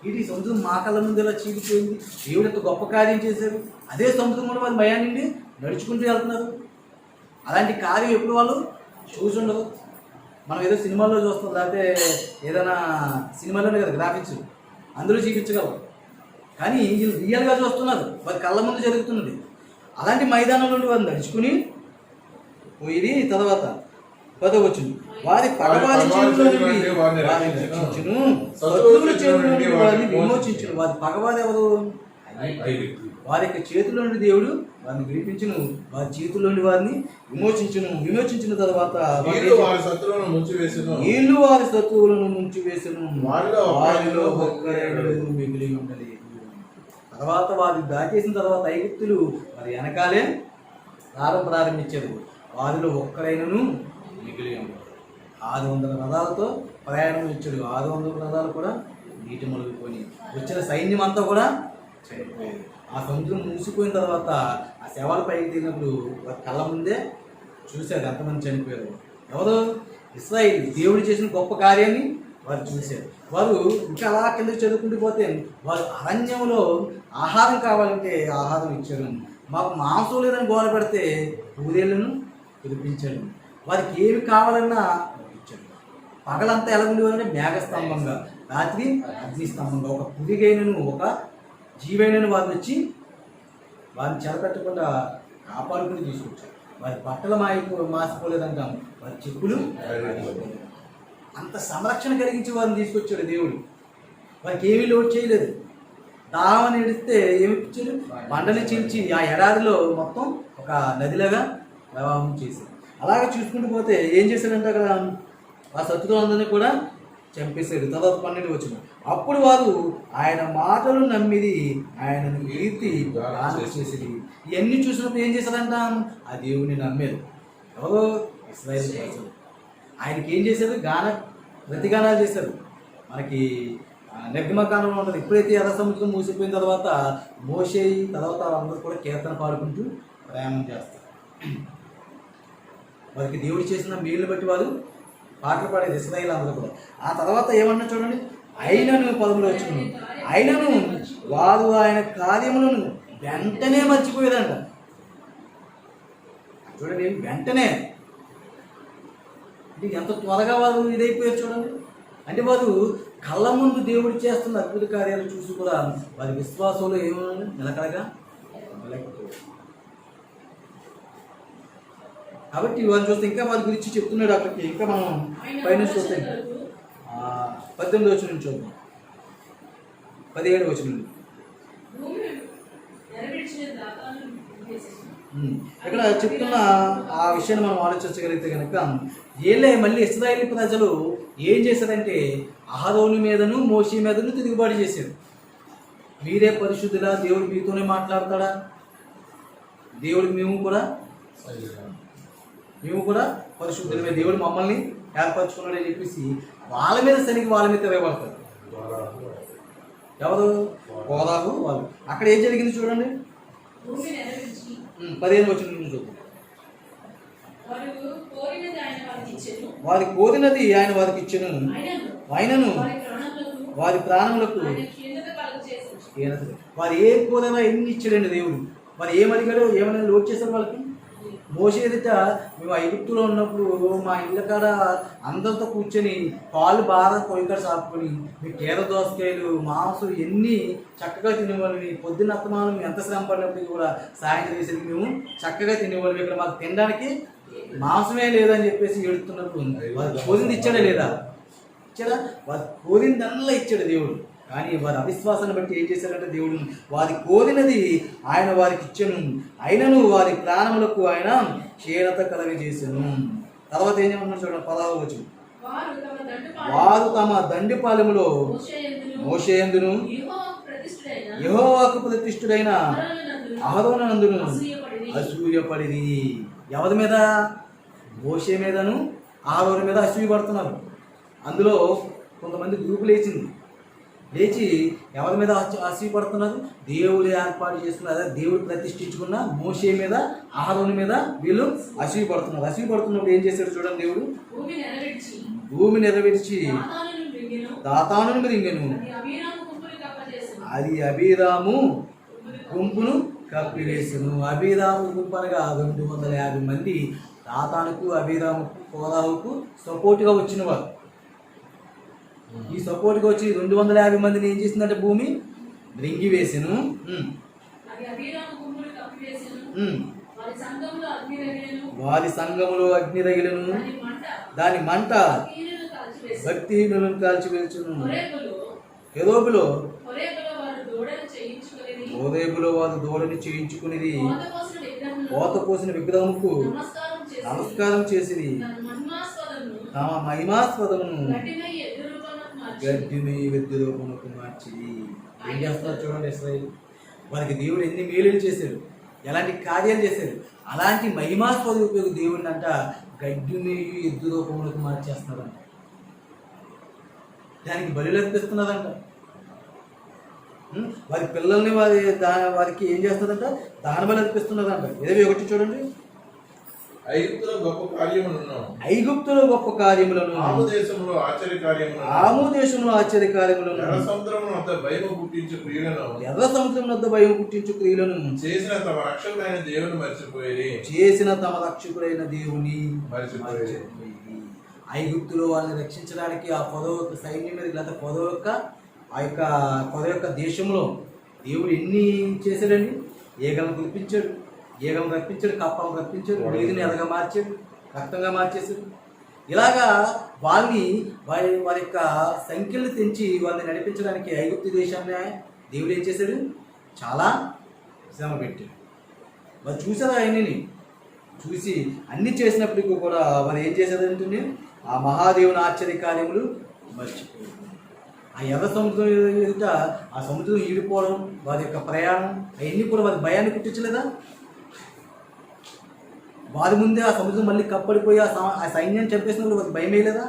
ఇది సముద్రం మా కళ్ళ ముందు ఇలా చీలిపోయింది, దేవుడు యొక్క గొప్ప కార్యం చేశారు. అదే సముద్రం కూడా వారి భయాన్ని నుండి నడుచుకుంటూ వెళ్తున్నారు. అలాంటి కార్యం ఎప్పుడు వాళ్ళు చూసి ఉండదు. మనం ఏదో సినిమాల్లో చూస్తాం, లేకపోతే ఏదైనా సినిమాలోనే కదా గ్రాఫిక్స్ అందరూ చూపించగలరు. కానీ వీళ్ళు రియల్గా చూస్తున్నారు, వారి కళ్ళ ముందు జరుగుతున్నది. అలాంటి మైదానం నుండి వారు నడుచుకుని పోయి తర్వాత 10వ వారి పగవారి చేతిలో నుండి వారిని రక్షించును, శత్రువుల చేతిలో నుండి వారిని విమోచించును. వారి పగవారు ఎవరు? వారి యొక్క చేతిలో నుండి దేవుడు వారిని విడిపించును, వారి చేతుల్లో నుండి వారిని విమోచించిన తర్వాత వీళ్ళు వారి శత్రువులను ముంచివేసెను, వారిలో ఒక్కరెవరు మిగిలి ఉండలేదు. తర్వాత వారు దాచేసిన తర్వాత ఐగుప్తులు వారి వెనకాలే ప్రారంభించారు. వారిలో ఒక్కరైనను మిగిలి ఉండదు. 600 రథాలతో ప్రయాణం ఇచ్చాడు. 600 రథాలు కూడా నీటి మునిగిపోయి వచ్చిన సైన్యం అంతా కూడా చనిపోయారు. ఆ సముద్రం మూసిపోయిన తర్వాత ఆ శవాలు పైకి తిరిగినప్పుడు వారి కళ్ళ ముందే చూశారు ఎంతమంది చనిపోయారు. ఎవరు? ఇశ్రాయేలు. దేవుడు చేసిన గొప్ప కార్యాన్ని వారు చూశారు. వారు ఇంకా అలా కిందకి చదువుకుంటూ పోతే వారు అరణ్యంలో ఆహారం కావాలంటే ఆహారం ఇచ్చారు. మాకు మాంసం లేదని గోల పెడితే ఊరేళ్లను పిలిపించాడు. వారికి ఏమి కావాలన్నా ఇచ్చాడు. పగలంతా ఎలా ఉండేవారంటే మేఘస్తంభంగా, రాత్రి అగ్నిస్తంభంగా, ఒక పురిగైనను ఒక జీవైనను వారిని వచ్చి వారిని చెరపెట్టకుండా కాపాడుకుని తీసుకొచ్చారు. వారి బట్టలు మాసిపోలేదంటాం, వారి చెప్పులు అంత సంరక్షణ కలిగించి వారిని తీసుకొచ్చాడు దేవుడు. వారికి ఏమీ లోటు చేయలేదు. దాహమని ఏడిస్తే ఏమి ఇచ్చారు? బండని చీల్చి ఆ ఎడారిలో మొత్తం ఒక నదిలాగా ప్రవాహం చేశారు. అలాగే చూసుకుంటూ పోతే ఏం చేశాడంటే అక్కడ ఆ శత్రువులందరినీ కూడా చంపేశాడు. తర్వాత 12 అప్పుడు వారు ఆయన మాటలు నమ్మిది, ఆయనను కీర్తి చేసేది. ఇవన్నీ చూసినప్పుడు ఏం చేశారంట? ఆ దేవుని నమ్మారు. ఎవరో? ఇశ్రాయేలు ప్రజలు. ఆయనకి ఏం చేశారు? ప్రతిగానాలు చేశారు. మనకి నిర్గమకాండంలో ఉంటుంది. ఎప్పుడైతే ఎర్ర సముద్రం మూసిపోయిన తర్వాత మోషే తర్వాత వాళ్ళందరూ కూడా కీర్తన పాడుకుంటూ ప్రయాణం చేస్తారు. వారికి దేవుడు చేసిన మేలుని బట్టి వారు పాటలు పాడేది ఇశ్రాయేలు అందరూ కూడా. ఆ తర్వాత ఏమన్నా చూడండి, అయినను 10 అయినను వారు ఆయన కార్యములను వెంటనే మర్చిపోయేదంట. చూడండి, వెంటనే ఇది ఎంత త్వరగా వారు ఇదైపోయారు చూడండి. అంటే వారు కళ్ళ ముందు దేవుడు చేస్తున్న అద్భుత కార్యాలు చూసి కూడా వారి విశ్వాసంలో ఏమన్నా నిలకడగా ఉండలేకపోయారు. కాబట్టి వారిని చూస్తే ఇంకా వారి గురించి చెప్తున్నాడు అక్కడికి. ఇంకా మనం పైన చూస్తే 18 నుంచి చూద్దాం. 17 ఇక్కడ చెప్తున్న ఆ విషయాన్ని మనం ఆలోచించగలిగితే కనుక మళ్ళీ ఇశ్రాయేలు ప్రజలు ఏం చేశారంటే అహరోను మీదను మోషే మీదను తిరుగుబాటు చేశారు. మీరే పరిశుద్ధులా, దేవుడు మీతోనే మాట్లాడతాడా, దేవుడు మేము కూడా పరిశుద్ధులమే, దేవుడు మమ్మల్ని ఏర్పరచుకున్నాడని చెప్పేసి వాళ్ళ మీద తిరగబడతారు. ఎవరు? కోరాహు వాళ్ళు. అక్కడ ఏం జరిగింది చూడండి, 15 నుంచి చూద్దాం. వారి కోరినది ఆయన వారికి ఇచ్చెను, ఆయనను వారి ప్రాణములకు వారు ఏం కోరినా ఎన్ని ఇచ్చాడండి దేవుడు. వారు ఏమడిగాడో ఏమైనా లోటు చేశారు వాళ్ళకి. మోషే ఎదుట మేము ఐగుప్తులో ఉన్నప్పుడు మా ఇళ్ళ కాడ అందరితో కూర్చొని పాలు బాగా కొయ్యకాడ సాపుకొని మీ కేర దోసకాయలు మాంసం ఎన్ని చక్కగా తినేవాళ్ళని, పొద్దున్న అత్తమానం ఎంత శ్రమ పడినప్పుడు కూడా సాయంత్రం వేసరికి మేము చక్కగా తినేవాళ్ళం. ఇక్కడ మాకు తినడానికి మాంసమే లేదని చెప్పేసి ఏడుతున్నప్పుడు వారు కోరింది ఇచ్చాడా లేదా? ఇచ్చాడా? వారు కోరిందల్లా ఇచ్చాడు దేవుడు. కానీ వారి అవిశ్వాసాన్ని బట్టి ఏం చేశారంటే దేవుడు వారి కోరినది ఆయన వారికి ఇచ్చెను, అయినను వారి ప్రాణములకు ఆయన క్షీణత కలగజేసెను. తర్వాత ఏం చేయమన్నారు చూడండి, 16 వారు తమ దండిపాలెములో మోషే యందును యెహోవాకు ప్రతిష్ఠుడైన అహరోనందును అసూయపడిరి. ఎవరి మీద? మోషే మీదను అహరోను మీద అసూయ పడుతున్నారు. అందులో కొంతమంది గ్రూపులు లేచి ఎవరి మీద అసూయ పడుతున్నారు? దేవుడు ఏర్పాటు చేసుకున్న, అదే దేవుడు ప్రతిష్ఠించుకున్న మోషే మీద అహరోను మీద వీళ్ళు అసూయ పడుతున్నారు. అసూయ పడుతున్నప్పుడు ఏం చేశాడు చూడండి, దేవుడు భూమి నెరవేర్చి దాతానును మిరింగెను, అది అబీరాము గుంపును కప్పివేసెను. అబీరాము గుంపు అనగా 250 మంది దాతానుకు, అబీరాముకు, కోరాహుకు సపోర్ట్గా వచ్చిన వారు. ఈ సపోర్ట్గా వచ్చి 250 మందిని ఏం చేసిందంటే భూమి రింగి వేసెను. అగ్ని రగిలెను. వారి సంఘములో అగ్ని రగిలను, దాని మంట దాని మంట భక్తిహీనులను కాల్చివేసెను. భక్తిహీనులను కాల్చివేల్చును. హోరేబులో హోరేబులో వారు దూడను చేయించుకొనిరి. హోరేబులో వారు దూడని చేయించుకునిది, పోతపోసిన విగ్రహమును కోత పోసిన విగ్రహముకు నమస్కారం చేసి నమస్కారం చేసిరి, తమ మహిమాస్పదమును తమ మహిమాస్పదమును గడ్డిమై ఎద్దు రూపమునకు మార్చిరి. గడ్డిని వెద్దు రూపమునకు మార్చిరి. ఏం చేస్తున్నారు చూడండి ఇశ్రాయేలు. వారికి దేవుడు ఎన్ని మేలులు చేశాడు, ఎలాంటి కార్యాలు చేశాడు. అలాంటి మహిమాస్వరూపకు దేవుడిని అంట గడ్డిని ఎద్దు రూపములకు మార్చేస్తున్నాడంట. దానికి బలులు అర్పిస్తున్నదంట. వారి పిల్లల్ని వారికి ఏం చేస్తుందంట, దాన బలి అర్పిస్తున్నదంట. 21 చూడండి. ఐగుప్తులో గొప్ప కార్యములను, ఐగుప్తులో గొప్ప కార్యములను, ఆము దేశంలో ఆశ్చర్య కార్యములను, ఆము దేశంలో ఆశ్చర్య కార్యములను, ఎర్ర సముద్రము వద్ద భయము పుట్టించు క్రియలను, ఎర్ర సముద్రం వద్ద భయం పుట్టించు క్రియలను చేసిన తమ రక్షకుడైన దేవుని మర్చిపోయి చేసిన తమ రక్షకుడైన దేవుని మర్చిపోయి. ఐగుప్తులో వాళ్ళని రక్షించడానికి ఆ పొద యొక్క సైన్యం మీద లేదా పొద యొక్క పొద యొక్క దేశంలో దేవుడు ఎన్ని చేశాడండి. ఈగలను కురిపించాడు, ఈగలను రప్పించాడు, కప్పను రప్పించాడు, నీటిని ఎదగా మార్చాడు, రక్తంగా మార్చేశాడు. ఇలాగా వారి యొక్క సంఖ్యలు తెంచి వాళ్ళని నడిపించడానికి ఐగుప్తు దేశాన్ని దేవుడు ఏం చేశాడు, చాలా శ్రమ పెట్టాడు. వారు చూసారు, ఆయనని చూసి అన్ని చేసినప్పటికీ కూడా వారు ఏం చేశారంటే ఆ మహాదేవుని ఆశ్చర్య కార్యములు మర్చిపోయారు. ఆ ఎర్ర సముద్రం ఎదుట ఆ సముద్రం ఈడిపోవడం, వారి యొక్క ప్రయాణం అవన్నీ కూడా వారి భయాన్ని పుట్టించలేదా? వారి ముందే ఆ సముద్రం మళ్ళీ కప్పడిపోయి ఆ సైన్యాన్ని చంపేసినప్పుడు వారికి భయం వేయలేదా?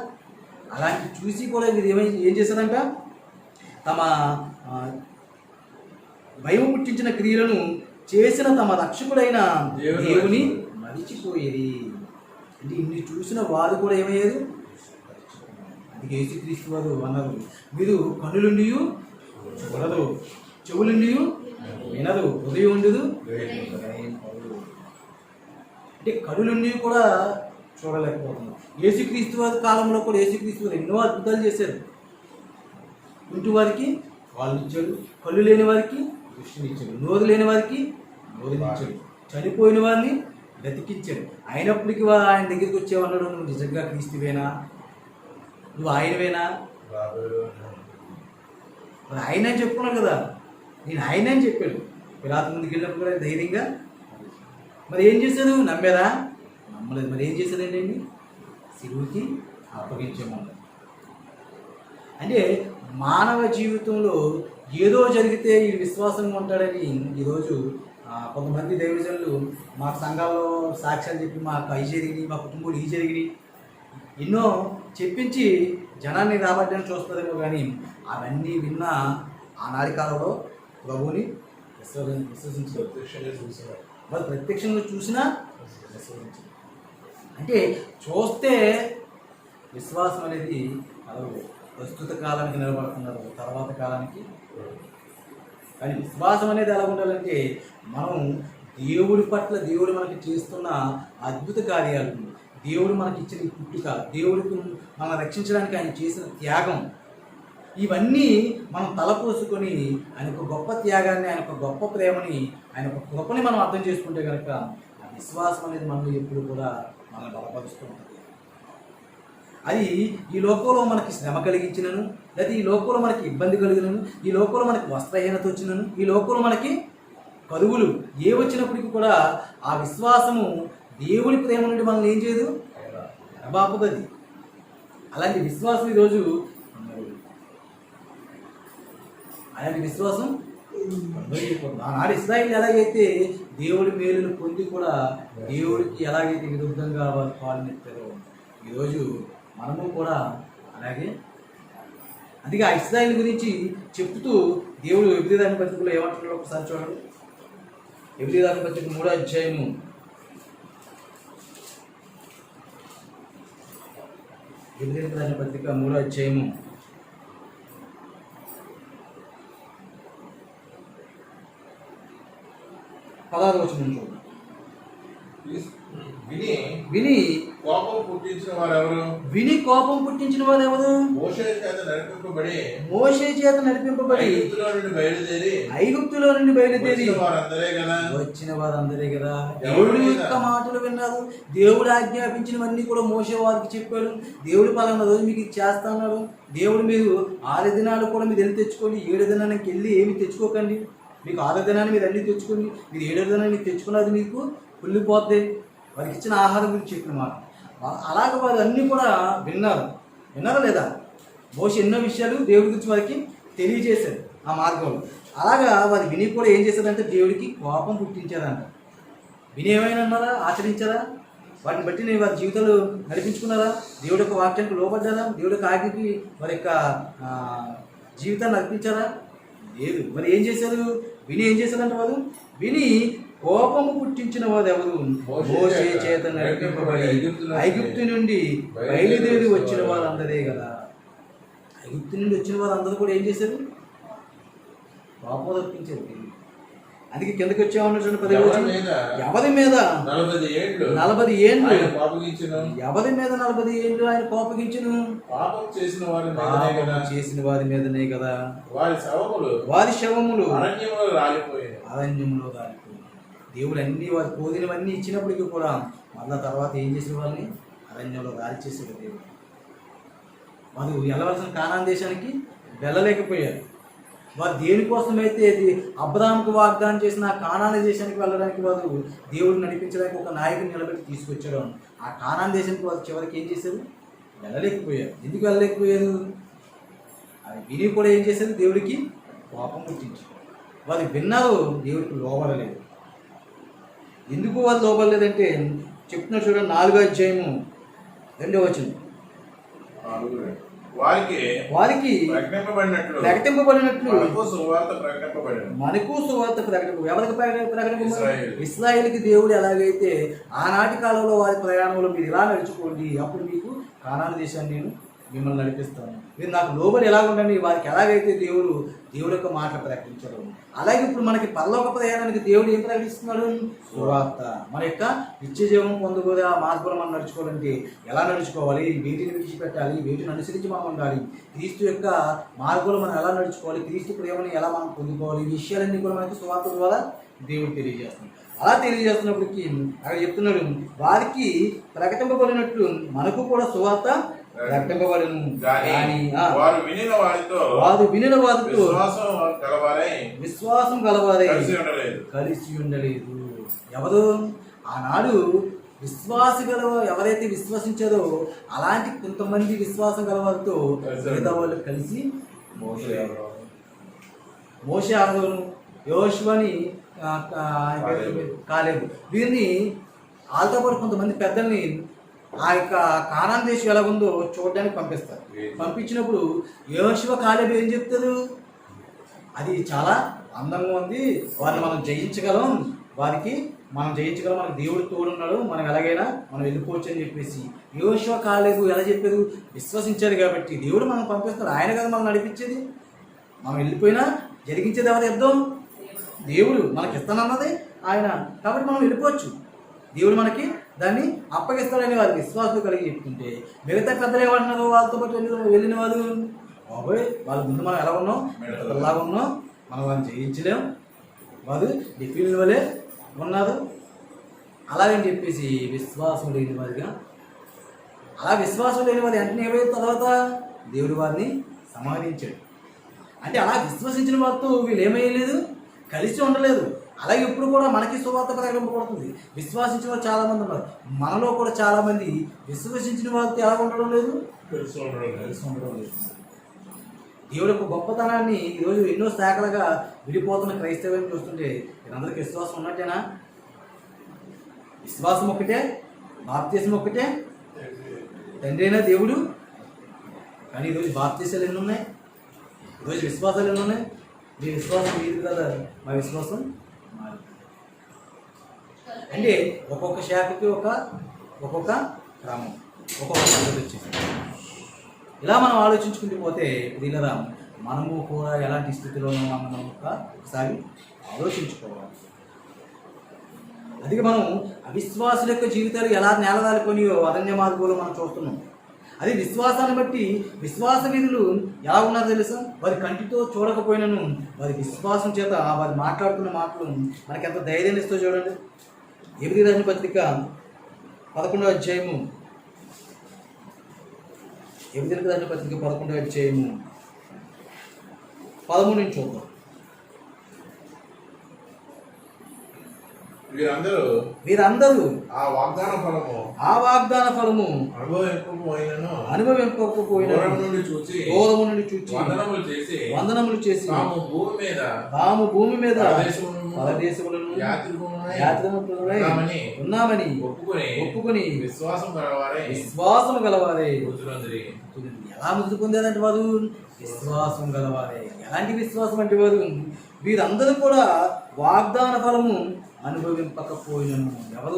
అలాంటి చూసి కూడా వీరు ఏం చేశారంట, తమ భయం పుట్టించిన క్రియలను చేసిన తమ రక్షకుడైన దేవుని మరిచిపోయేది. అంటే ఇన్ని చూసిన వారు కూడా ఏమయ్యారు, అందుకే యేసుక్రీస్తు వారు అన్నారు, మీరు కన్నులుండి చూడదు, చెవులుండి వినదు, హృదయం ఉండదు. అంటే కనులుండి కూడా చూడలేకపోతున్నారు. యేసుక్రీస్తు వారి కాలంలో కూడా యేసుక్రీస్తు వారు ఎన్నో అద్భుతాలు చేశారు. ఇంటి వారికి వాళ్ళు ఇచ్చాడు, కళ్ళు లేని వారికి దృష్టిని ఇచ్చాడు, నోరు లేని వారికి నోరునిచ్చాడు, చనిపోయిన వారిని బ్రతికించాడు. అయినప్పటికీ ఆయన దగ్గరికి వచ్చేవన్నాడు, నువ్వు నిజంగా క్రీస్తువేనా, నువ్వు ఆయనవేనా? మరి ఆయన అని చెప్పుకున్నాడు కదా, నేను ఆయన అని చెప్పాడు. పిలాతు ముందుకు వెళ్ళినప్పుడు కూడా ధైర్యంగా. మరి ఏం చేశారు, నమ్మారా? నమ్మలేదు. మరి ఏం చేశారండి, శిలువకి అప్పగించామన్నారు. అంటే మానవ జీవితంలో ఏదో జరిగితే ఈ విశ్వాసంగా ఉంటాడని ఈరోజు కొంతమంది దైవజనులు మా సంఘాల్లో సాక్ష్యాలు చెప్పి మాకు అవి జరిగినాయి, మా కుటుంబంలో ఈ జరిగినాయి ఎన్నో చెప్పించి జనాన్ని రాబట్టని చూస్తారేమో. కానీ అవన్నీ విన్న ఆనాటి కాలంలో ప్రభువుని విశ్వసించారు, వాళ్ళు ప్రత్యక్షంగా చూసినా విశ్వసించారు. అంటే చూస్తే విశ్వాసం అనేది ప్రస్తుత కాలానికి నిలబడుతున్నారు, తర్వాత కాలానికి. కానీ విశ్వాసం అనేది ఎలా ఉండాలంటే మనం దేవుడి పట్ల, దేవుడు మనకి చేస్తున్న అద్భుత కార్యాలు, దేవుడు మనకి ఇచ్చిన ఈ పుట్టుక, దేవుడికి మనం రక్షించడానికి ఆయన చేసిన త్యాగం, ఇవన్నీ మనం తలపోసుకొని ఆయన ఒక గొప్ప త్యాగాన్ని, ఆయన ఒక గొప్ప ప్రేమని, ఆయన ఒక కృపని మనం అర్థం చేసుకుంటే కనుక ఆ విశ్వాసం అనేది మనలో ఎప్పుడు కూడా మనం బలపరుస్తూ ఉంటుంది. అది ఈ లోకంలో మనకి శ్రమ కలిగించినను, లేదా ఈ లోకంలో మనకి ఇబ్బంది కలిగినను, ఈ లోకంలో మనకి వస్త్రహీనత వచ్చినను, ఈ లోకంలో మనకి కరువులు ఏ వచ్చినప్పటికీ కూడా ఆ విశ్వాసము దేవుడి ప్రేమ నుండి మనల్ని ఏం చేయదు, ఎడబాపుతుంది. అలాంటి విశ్వాసం ఈరోజు, అలాంటి విశ్వాసం ఆనాడు ఇశ్రాయేలు ఎలాగైతే దేవుడి మేలును పొంది కూడా దేవుడికి ఎలాగైతే విరుద్ధంగా వారు పాలనెత్తారో ఈరోజు మనము కూడా అలాగే. అందుకే ఆ ఇశ్రాయేలు గురించి చెప్తూ దేవుడు ఎబ్రీదాని పత్రికలో ఏమంటున్నాడో ఒకసారి చూడండి. ఎబ్రీదాని పత్రిక 3వ అధ్యాయము 3వ అధ్యాయము 16వ వచనం చూడండి. విని కోపం పుట్టించు పుట్టించిన వారు ఎవరు? విని కోపం పుట్టించిన వారు ఎవరు? మోషే చేత నడిపింపబడి మోషే చేత నడిపింపబడి ఐగుప్తులో నుండి బయలుదేరి వచ్చిన వారందరే కదా. దేవుడి యొక్క మాటలు విన్నారు. దేవుడు ఆజ్ఞాపించినవన్నీ కూడా మోషే వారికి చెప్పాడు. దేవుడు పలానా రోజు మీకు ఇది చేస్తా అన్నాడు. దేవుడు మీరు 6 దినాలు కూడా మీరు వెళ్ళి తెచ్చుకోండి, 7 దినానికి వెళ్ళి ఏమి తెచ్చుకోకండి. మీకు 6 దినాన్ని మీరు అన్ని తెచ్చుకోండి, మీరు 7 దినాన్ని తెచ్చుకున్నది మీకు కుళ్ళిపోద్ది. వారికి ఇచ్చిన ఆహారం గురించి చెప్పిన మాట. అలాగ వారు అన్నీ కూడా విన్నారా లేదా? మోషే ఎన్నో విషయాలు దేవుడి గురించి వారికి తెలియజేశారు ఆ మార్గంలో. అలాగా వారు విని కూడా ఏం చేశారంటే దేవుడికి కోపం పుట్టించారంట. విని ఏమైనా అన్నారా? ఆచరించారా? వాటిని బట్టి నేను వారి జీవితాలు నడిపించుకున్నారా? దేవుడి యొక్క వాక్యానికి లోబడ్డారా? దేవుడి యొక్క ఆజ్ఞకి వారి యొక్క జీవితాన్ని నడిపించారా? లేదు. మరి ఏం చేశారు? విని ఏం చేశారంట వారు? విని కోపము పుట్టించిన వారు ఎవరు? మోషే చేత నడిపింపబడి ఐగుప్తు నుండి బయలుదేరి వచ్చిన వారందరే కదా. ఐగుప్తు నుండి వచ్చిన వారందరూ కూడా ఏం చేశారు? కోపం తప్పించారు. అందుకే కిందకి వచ్చామన్న 10 ఎవరి మీద 40 ఏళ్ళు ఎవరి మీద 40 ఏళ్ళు ఆయన కోపగించును? పాపం చేసిన వారి మీదనే కదా. వారి శవములు అరణ్యంలో రాలిపోయాయి. దేవుడు అన్ని వారి కోరినవన్నీ ఇచ్చినప్పటికీ కూడా మళ్ళా తర్వాత ఏం చేసిన వాళ్ళని అరణ్యంలో రాలి చేసేది దేవుడు. వారు వెళ్ళవలసిన కానాన్ దేశానికి వెళ్ళలేకపోయారు. వారు దేనికోసమైతే అబ్రహాముకు వాగ్దానం చేసిన ఆ కానాన్ దేశానికి వెళ్ళడానికి వారు దేవుడిని నడిపించడానికి ఒక నాయకుని నిలబెట్టి తీసుకొచ్చారు. ఆ కానాన్ దేశానికి వారు చివరికి ఏం చేశారు? వెళ్ళలేకపోయారు. ఎందుకు వెళ్ళలేకపోయారు? అది విని కూడా ఏం చేశారు? దేవుడికి కోపం పుట్టించారు. వారు విన్నారు, దేవుడికి లోబడలేదు. ఎందుకు వాళ్ళు లోబడలేదంటే చెప్తున్నారు చూడండి, 4వ అధ్యాయము 2వ వచనం. వారికి ప్రకటింపబడినట్లు మనకు సువార్త ప్రకటింపబడి. ఎవరికి ప్రకటింపబడి? ఇశ్రాయేలుకి దేవుడు ఎలాగైతే ఆనాటి కాలంలో వారి ప్రయాణంలో మీరు ఇలా నడుచుకోండి, అప్పుడు మీకు కానాను దేశాన్ని నేను మిమ్మల్ని నడిపిస్తాను, మీరు నాకు లోబడి ఎలా ఉండండి. వారికి ఎలాగైతే దేవుడు యొక్క మాటలు ప్రకటించడం, అలాగే ఇప్పుడు మనకి పరలోక ప్రయాణానికి దేవుడు ఏం ప్రకటిస్తున్నాడు? సువార్త. మన యొక్క నిత్య జీవం పొందుకోవాలి. ఆ మార్గంలో మనం నడుచుకోవాలంటే ఎలా నడుచుకోవాలి, వీటిని విడిచిపెట్టాలి, వీటిని అనుసరించి మనం ఉండాలి, క్రీస్తు యొక్క మార్గంలో మనం ఎలా నడుచుకోవాలి, క్రీస్తు ప్రేమని ఎలా మనం పొందుకోవాలి, ఈ విషయాలన్నీ కూడా మనకి సువార్త ద్వారా దేవుడు తెలియజేస్తున్నాడు. అలా తెలియజేస్తున్నప్పటికీ అక్కడ చెప్తున్నాడు, వారికి ప్రకటింపబడినట్లు మనకు కూడా సువార్త ప్రకటింపబడును. వారు వినిన వారితో విశ్వాసం గలవారై కలిసి ఉండలేదు. ఎవరు? ఆనాడు ఎవరైతే విశ్వసించారో అలాంటి కొంతమంది విశ్వాసం గలవారితో మిగతా వాళ్ళు కలిసి మోషే అహరోను యోషువని కాలేబు వీరిని వాళ్ళతో పాటు కొంతమంది పెద్దల్ని ఆ యొక్క కానాన్ దేశం ఎలాగుందో చూడడానికి పంపిస్తారు. పంపించినప్పుడు యోషువ కాలేబు ఏం చెప్తారు? అది చాలా అందంగా ఉంది, వారిని మనం జయించగలం, మనకు దేవుడు తోడున్నాడు, మనం ఎలాగైనా మనం వెళ్ళిపోవచ్చు అని చెప్పేసి యోషువ కాలేబు ఎలా చెప్పారు? విశ్వసించారు కాబట్టి దేవుడు మనం పంపిస్తాడు, ఆయన కదా మనం నడిపించేది. మనం వెళ్ళిపోయినా జరిగించేది ఎవరు? యుద్ధం దేవుడు మనకి ఇస్తానన్నది ఆయన, కాబట్టి మనం వెళ్ళిపోవచ్చు, దేవుడు మనకి దాన్ని అప్పగిస్తాడని వారికి విశ్వాసం కలిగి చెప్తుంటే మిగతా పెద్దలు ఏమంటున్నారు? వాళ్ళతో పాటు వెళ్ళిన వాళ్ళు, బాబోయ్ వాళ్ళ ముందు మనం ఎలా ఉన్నాం, ఎలాగా ఉన్నాం, మనం వాళ్ళని జయించలేం, వాళ్ళు డిఫీల్ వల్లే ఉన్నారు అలాగని చెప్పేసి విశ్వాసం లేని వారిగా, అలా విశ్వాసం లేని వారు వెంటనే ఏమైనా తర్వాత దేవుడు వారిని సమాధించాడు. అంటే అలా విశ్వసించిన వారితో వీళ్ళు ఏమయ్యలేదు, కలిసి ఉండలేదు. అలాగే ఇప్పుడు కూడా మనకి సువార్త ప్రకటింపబడుతుంది. విశ్వాసించిన వారు చాలామంది ఉన్నారు, మనలో కూడా చాలామంది విశ్వసించిన వారితో ఎలా ఉండడం లేదు, కలిసి ఉండడం లేదు. దేవుడి యొక్క గొప్పతనాన్ని ఈరోజు ఎన్నో శాఖలుగా విడిపోతున్న క్రైస్తవ్యం చూస్తుంటే వీరందరికీ విశ్వాసం ఉన్నట్టేనా? విశ్వాసం ఒక్కటే, బాప్తిసం ఒక్కటే, తండ్రి అయినా దేవుడు. కానీ ఈరోజు బాప్తిసాలు ఎన్ని ఉన్నాయి, ఈరోజు విశ్వాసాలు ఎన్ని ఉన్నాయి? మీ విశ్వాసం మీది కదా, మా విశ్వాసం మాది. అంటే ఒక్కొక్క శాఖకి ఒక్కొక్క క్రమం, ఒక్కొక్క పద్ధతి వచ్చేసి ఇలా మనం ఆలోచించుకుంటూ పోతే ఇలా మనము కూడా ఎలాంటి స్థితిలో ఉన్నామో మనం ఒకసారి ఆలోచించుకోవాలి. అందుకే మనం అవిశ్వాసుల యొక్క జీవితాలు ఎలా నేలదాలిపోయినాయో అరణ్య మార్గంలో మనం చూస్తున్నాం. అది విశ్వాసాన్ని బట్టి విశ్వాస వీరులు ఎలా ఉన్నారో తెలుసా? వారి కంటితో చూడకపోయినను వారి విశ్వాసం చేత వారు మాట్లాడుతున్న మాటలు మనకి ఎంత ధైర్యాన్ని ఇస్తో చూడండి. ఎబ్రీ రాసిన పత్రిక 11వ అధ్యాయము, ఎబ్రీ రాసిన పత్రిక 11వ అధ్యాయము 13 నుంచి చూద్దాం. వీరందరూ ఆ వాగ్దాన ఫలము అనుభవింపకపోయినను దూరము నుండి చూచి వందనములు చేసి తాము భూమి మీద పరదేశములను యాత్రికులమై ఉన్నామని ఒప్పుకొని విశ్వాసము గలవారే. ఎలా మృతి పొందారంటే వారు విశ్వాసం గలవారే. ఎలాంటి విశ్వాసం అంటే వారు వీరందరూ కూడా వాగ్దాన ఫలము అనుభవింపకపోయినను. ఎవరు